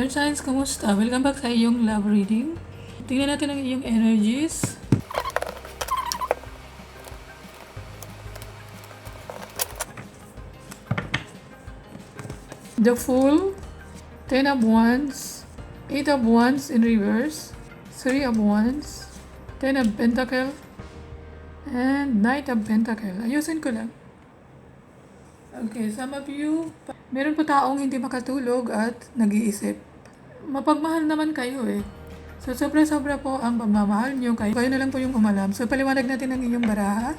Earth Signs, kumusta? Welcome back sa iyong love reading. Tingnan natin ang iyong energies. The Fool, 10 of Wands, 8 of Wands in reverse, 3 of Wands, 10 of Pentacle, and Knight of Pentacle. Ayusin ko lang. Okay, some of you, meron po taong hindi makatulog at nag-iisip. Mapagmahal naman kayo eh. So, sobra-sobra po ang pagmamahal nyo. Kayo na lang po yung umalam. So, paliwanag natin ang inyong baraha.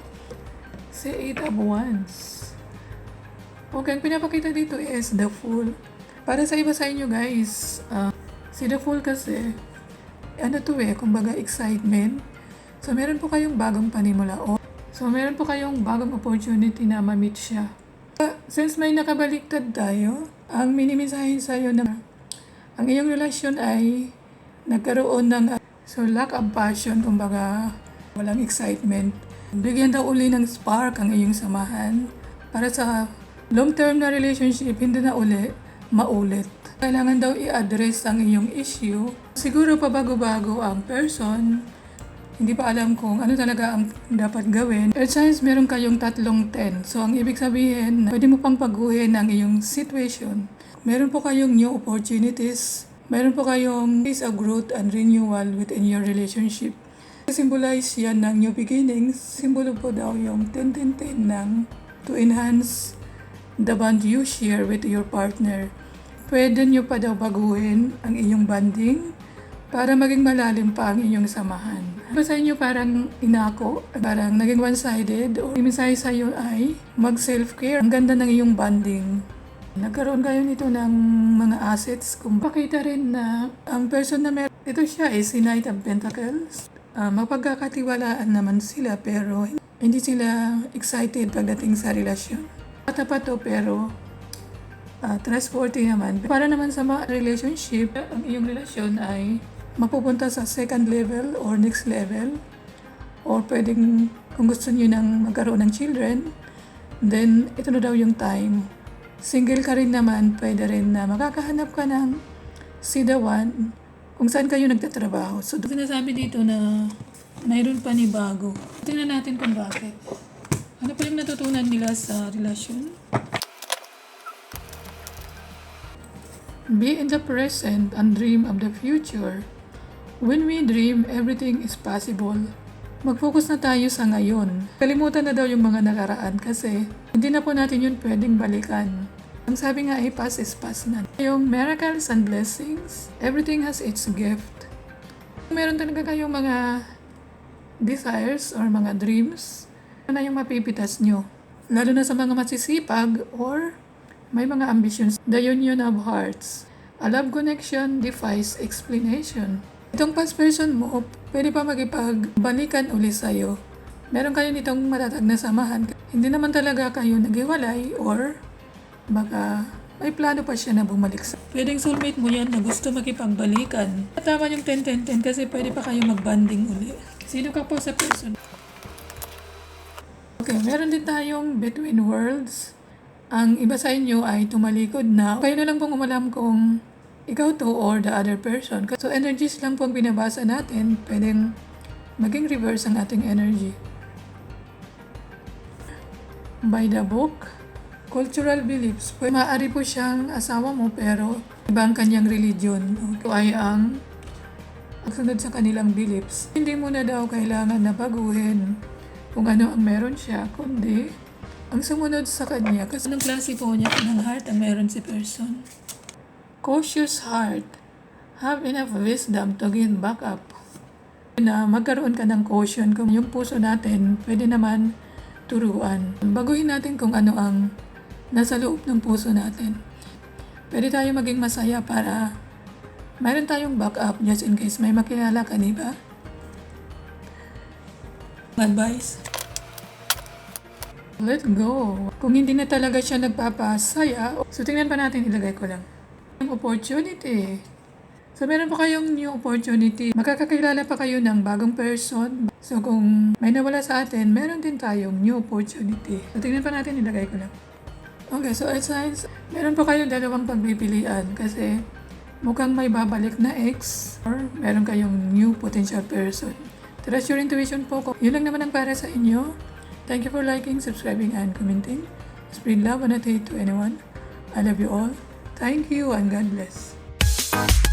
Si 8 of Wands. Okay, ang pinapakita dito is the Fool. Para sa iba sa inyo guys, si the Fool kasi, kumbaga excitement. So, meron po kayong bagong panimula. So, meron po kayong bagong opportunity na ma-meet siya. Since may nakabaliktad tayo, ang minimisahin sa'yo na ang iyong relasyon ay nagkaroon ng lack of passion, kumbaga walang excitement. Bigyan daw uli ng spark ang iyong samahan para sa long-term na relationship, hindi na uli maulit. Kailangan daw i-address ang iyong issue. Siguro pa bago-bago ang person, hindi pa alam kung ano talaga ang dapat gawin. Earth signs, meron kayong 3 10. So, ang ibig sabihin, pwede mo pang paguhin ang iyong situation. Meron po kayong new opportunities. Meron po kayong phase of growth and renewal within your relationship. Symbolize yan ng new beginnings. Simbolo po daw yung 10-10-10 ng to enhance the bond you share with your partner. Pwede nyo pa daw baguhin ang iyong bonding para maging malalim pa ang inyong samahan. Sa inyo parang inako, parang naging one-sided, o imisay sa'yo ay mag-self-care. Ang ganda ng iyong bonding. Nagkaroon kayo nito ng mga assets. Kung pakita rin na ang person na meron, ito siya ay si Knight of Pentacles. Mapagkakatiwalaan naman sila pero hindi sila excited pagdating sa relasyon. Tapat to pero trustworthy naman. Para naman sa relationship, ang iyong relasyon ay mapupunta sa second level or next level, or pwedeng kung gusto niyo nang magkaroon ng children, then ito na daw yung time. Single ka rin naman, pwede rin na makakahanap ka ng see the one kung saan kayo nagtatrabaho. So, sinasabi dito na mayroon pa ni bago. Tingnan natin kung bakit. Ano pa yung natutunan nila sa relasyon? Be in the present and dream of the future. When we dream, everything is possible. Mag-focus na tayo sa ngayon. Kalimutan na daw yung mga nakaraan kasi hindi na po natin yun pwedeng balikan. Ang sabi nga ay past is past na. Yung miracles and blessings, everything has its gift. Meron talaga kayong mga desires or mga dreams, ano na yung mapipitas nyo. Lalo na sa mga masisipag or may mga ambitions. The union of hearts. A love connection defies explanation. Itong past person mo, pwede pa makipagbalikan uli sa'yo. Meron kayo nitong matatag na samahan. Hindi naman talaga kayo naghiwalay or baka may plano pa siya na bumalik sa. Pwedeng soulmate mo yan na gusto makipagbalikan. Tama yung 10-10-10 kasi pwede pa kayo magbanding uli. Sino ka po sa person? Okay, meron din tayong between worlds. Ang iba sa inyo ay tumalikod na. Kayo na lang pong umalam kung ikaw to or the other person. So, energies lang po ang binabasa natin. Pwedeng maging reverse ang ating energy. By the book, cultural beliefs. Maaari po siyang asawa mo pero iba ang kanyang religion. Ito ay ang sunod sa kanilang beliefs. Hindi mo na daw kailangan na baguhin kung ano ang meron siya, kundi ang sumunod sa kanya. Kasi anong klase po niya ng heart ang meron si person? Cautious heart. Have enough wisdom to gain back up. Na magkaroon ka ng caution kung yung puso natin pwede naman turuan. Baguhin natin kung ano ang nasa loob ng puso natin. Pwede tayo maging masaya para mayroon tayong back up just in case may makilala ka, di ba? Advice. Let go. Kung hindi na talaga siya nagpapasaya, so tingnan pa natin, ilagay ko lang. Yung opportunity. So meron pa kayong new opportunity. Magkakakilala pa kayo ng bagong person. So kung may nawala sa atin, meron din tayong new opportunity. So tingnan pa natin, ilagay ko lang. Okay, so Earth signs, meron pa kayong dalawang pagpipilian kasi mukhang may babalik na ex or meron kayong new potential person. Trust your intuition po ko. Yun lang naman ang para sa inyo. Thank you for liking, subscribing, and commenting. Spread love and not hate to anyone. I love you all. Thank you and God bless.